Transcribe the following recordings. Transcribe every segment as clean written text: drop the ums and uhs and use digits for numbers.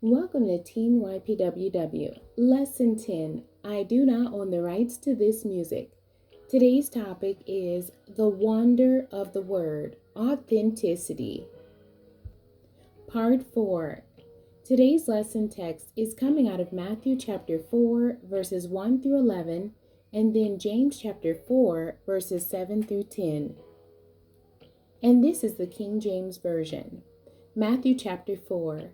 Welcome to Team ypww. Lesson 10. I do not own the rights to this music. Today's topic is the wonder of the word, authenticity. Part 4. Today's lesson text is coming out of Matthew chapter 4, verses 1 through 11, and then James chapter 4, verses 7 through 10. And this is the King James Version. Matthew chapter 4.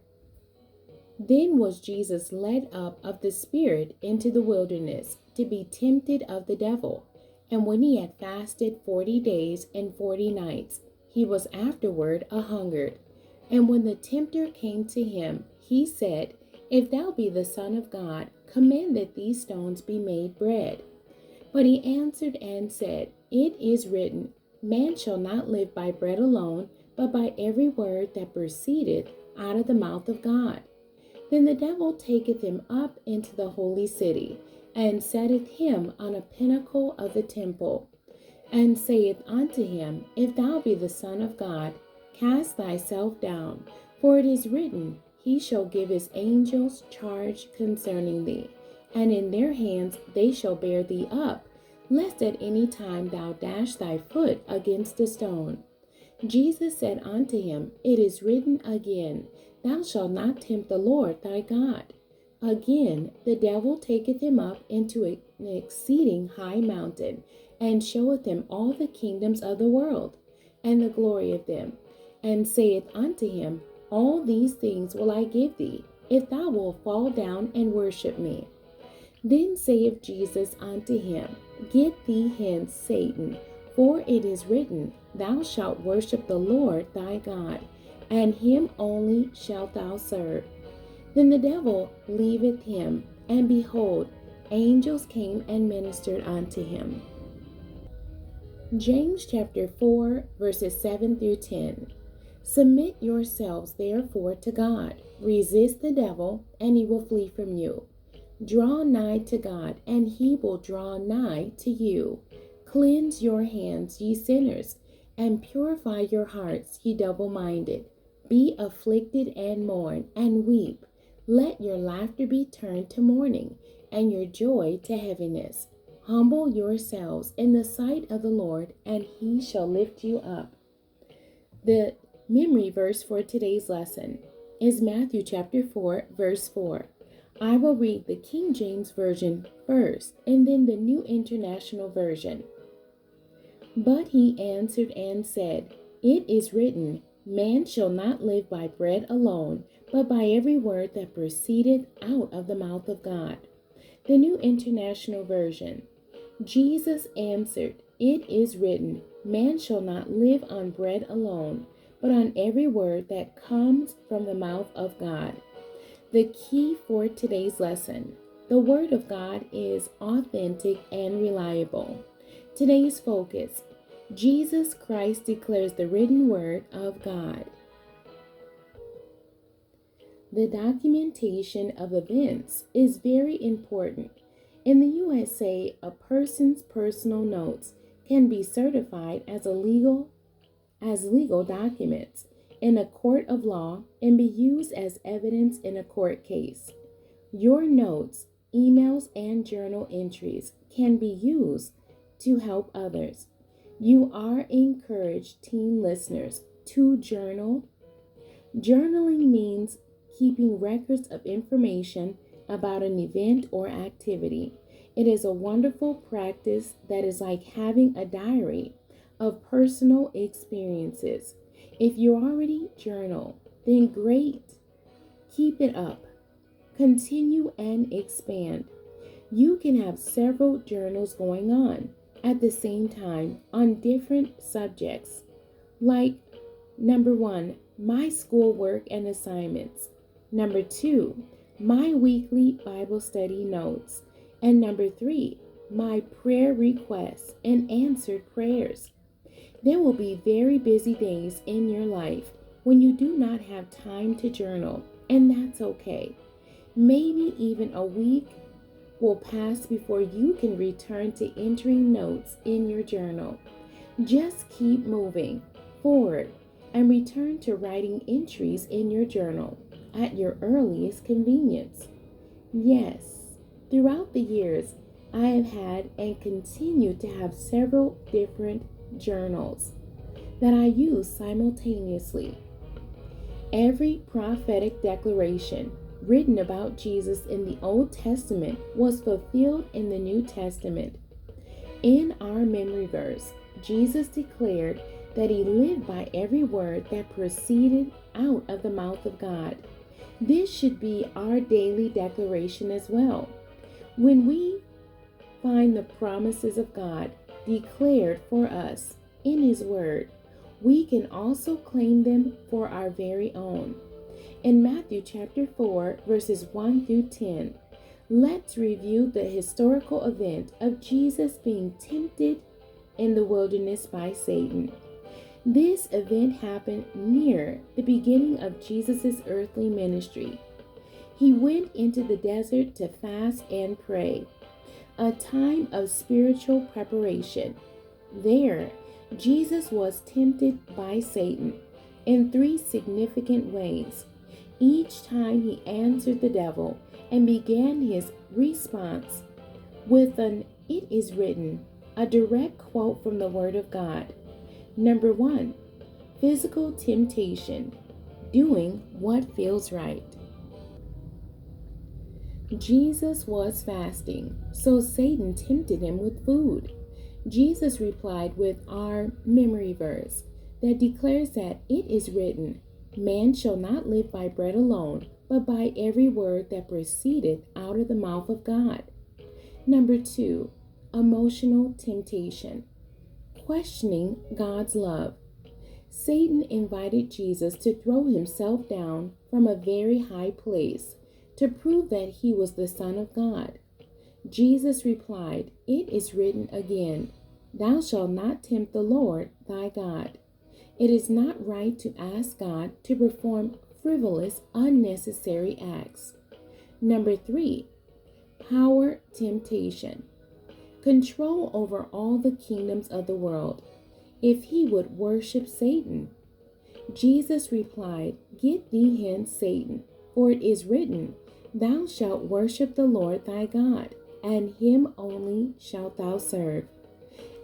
Then was Jesus led up of the Spirit into the wilderness to be tempted of the devil. And when he had fasted 40 days and 40 nights, he was afterward a-hungered. And when the tempter came to him, he said, If thou be the Son of God, command that these stones be made bread. But he answered and said, It is written, Man shall not live by bread alone, but by every word that proceedeth out of the mouth of God. Then the devil taketh him up into the holy city, and setteth him on a pinnacle of the temple, and saith unto him, If thou be the Son of God, cast thyself down, for it is written, He shall give his angels charge concerning thee, and in their hands they shall bear thee up, lest at any time thou dash thy foot against a stone. Jesus said unto him, It is written again, Thou shalt not tempt the Lord thy God. Again, the devil taketh him up into an exceeding high mountain, and showeth him all the kingdoms of the world, and the glory of them, and saith unto him, All these things will I give thee, if thou wilt fall down and worship me. Then saith Jesus unto him, Get thee hence, Satan, for it is written, Thou shalt worship the Lord thy God, and him only shalt thou serve. Then the devil leaveth him, and behold, angels came and ministered unto him. James chapter 4, verses 7 through 10. Submit yourselves therefore to God. Resist the devil, and he will flee from you. Draw nigh to God, and he will draw nigh to you. Cleanse your hands, ye sinners, and purify your hearts, ye double-minded. Be afflicted and mourn, and weep. Let your laughter be turned to mourning, and your joy to heaviness. Humble yourselves in the sight of the Lord, and he shall lift you up. The memory verse for today's lesson is Matthew chapter 4, verse 4. I will read the King James Version first, and then the New International Version. But he answered and said, It is written, Man shall not live by bread alone, but by every word that proceedeth out of the mouth of God. The New International Version. Jesus answered, It is written, Man shall not live on bread alone, but on every word that comes from the mouth of God. The key for today's lesson. The Word of God is authentic and reliable. Today's focus. Jesus Christ declares the written Word of God. The documentation of events is very important. In the USA, a person's personal notes can be certified as legal documents in a court of law and be used as evidence in a court case. Your notes, emails, and journal entries can be used to help others. You are encouraged, teen listeners, to journal. Journaling means keeping records of information about an event or activity. It is a wonderful practice that is like having a diary of personal experiences. If you already journal, then great. Keep it up. Continue and expand. You can have several journals going on at the same time on different subjects, like number 1, my schoolwork and assignments. Number 2, my weekly Bible study notes. And number 3, my prayer requests and answered prayers. There will be very busy days in your life when you do not have time to journal, and that's okay. Maybe even a week will pass before you can return to entering notes in your journal. Just keep moving forward and return to writing entries in your journal. at your earliest convenience. Yes, throughout the years, I have had and continue to have several different journals that I use simultaneously. Every prophetic declaration written about Jesus in the Old Testament was fulfilled in the New Testament. In our memory verse, Jesus declared that he lived by every word that proceeded out of the mouth of God. This should be our daily declaration as well. When we find the promises of God declared for us in his word, we can also claim them for our very own. In Matthew chapter 4, verses 1 through 10, let's review the historical event of Jesus being tempted in the wilderness by Satan. This event happened near the beginning of Jesus' earthly ministry. He went into the desert to fast and pray, a time of spiritual preparation. There, Jesus was tempted by Satan in three significant ways. Each time he answered the devil and began his response with an "It is written," a direct quote from the Word of God. Number 1, physical temptation, doing what feels right. Jesus was fasting, so Satan tempted him with food. Jesus replied with our memory verse that declares that it is written, "Man shall not live by bread alone, but by every word that proceedeth out of the mouth of God." Number 2, emotional temptation, questioning God's love. Satan invited Jesus to throw himself down from a very high place to prove that he was the Son of God. Jesus replied, "It is written again, thou shalt not tempt the Lord thy God." It is not right to ask God to perform frivolous, unnecessary acts. Number 3, power temptation, control over all the kingdoms of the world. If he would worship Satan, Jesus replied, "Get thee hence, Satan, for it is written, thou shalt worship the Lord thy God, and him only shalt thou serve."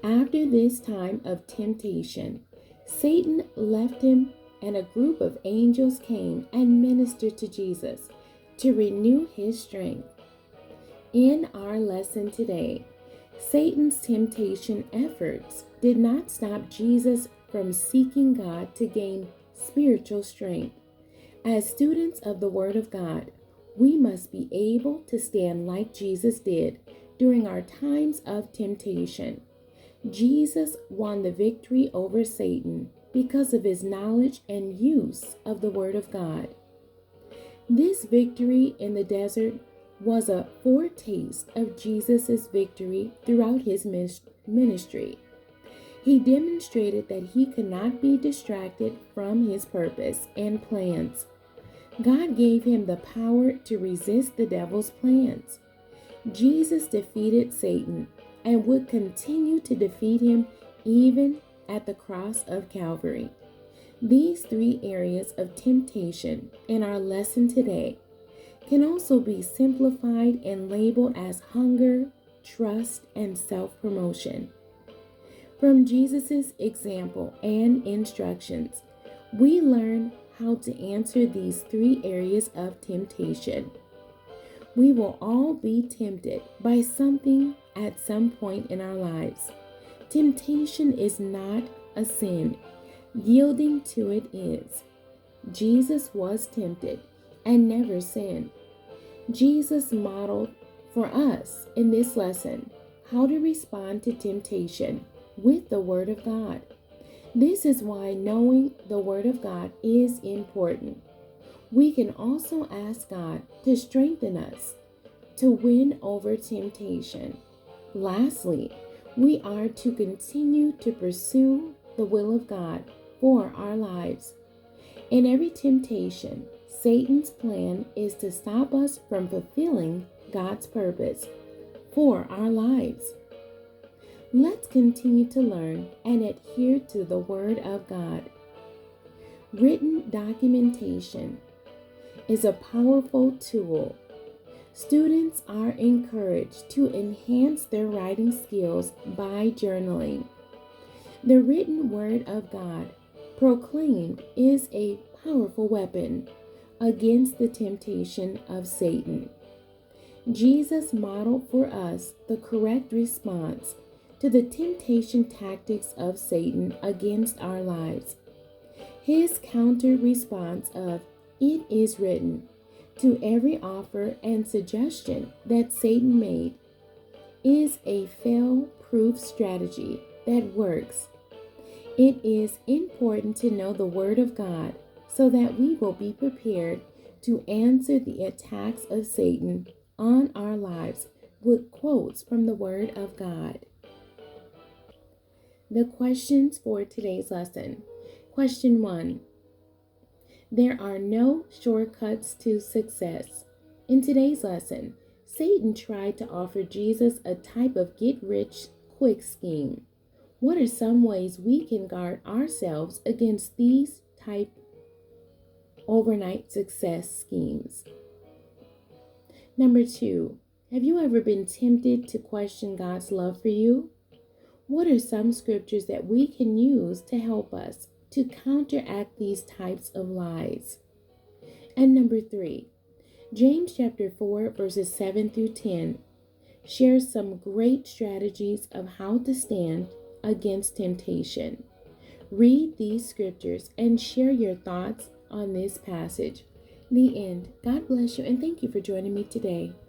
After this time of temptation, Satan left him, and a group of angels came and ministered to Jesus to renew his strength. In our lesson today, Satan's temptation efforts did not stop Jesus from seeking God to gain spiritual strength. As students of the Word of God, we must be able to stand like Jesus did during our times of temptation. Jesus won the victory over Satan because of his knowledge and use of the Word of God. This victory in the desert was a foretaste of Jesus' victory throughout his ministry. He demonstrated that he could not be distracted from his purpose and plans. God gave him the power to resist the devil's plans. Jesus defeated Satan and would continue to defeat him even at the cross of Calvary. These three areas of temptation in our lesson today can also be simplified and labeled as hunger, trust, and self-promotion. From Jesus' example and instructions, we learn how to answer these three areas of temptation. We will all be tempted by something at some point in our lives. Temptation is not a sin. Yielding to it is. Jesus was tempted and never sinned. Jesus modeled for us in this lesson how to respond to temptation with the Word of God. This is why knowing the Word of God is important. We can also ask God to strengthen us to win over temptation. Lastly, we are to continue to pursue the will of God for our lives. In every temptation, Satan's plan is to stop us from fulfilling God's purpose for our lives. Let's continue to learn and adhere to the Word of God. Written documentation. is a powerful tool. Students are encouraged to enhance their writing skills by journaling. The written word of God proclaimed is a powerful weapon against the temptation of Satan. Jesus modeled for us the correct response to the temptation tactics of Satan against our lives. His counter response of "It is written" to every offer and suggestion that Satan made is a fail-proof strategy that works. It is important to know the Word of God so that we will be prepared to answer the attacks of Satan on our lives with quotes from the Word of God. The questions for today's lesson. Question 1. There are no shortcuts to success. In today's lesson, Satan tried to offer Jesus a type of get-rich-quick scheme. What are some ways we can guard ourselves against these type overnight success schemes? Number 2, have you ever been tempted to question God's love for you? What are some scriptures that we can use to help us to counteract these types of lies? And number 3, James chapter 4 verses 7 through 10 shares some great strategies of how to stand against temptation. Read these scriptures and share your thoughts on this passage. The end. God bless you and thank you for joining me today.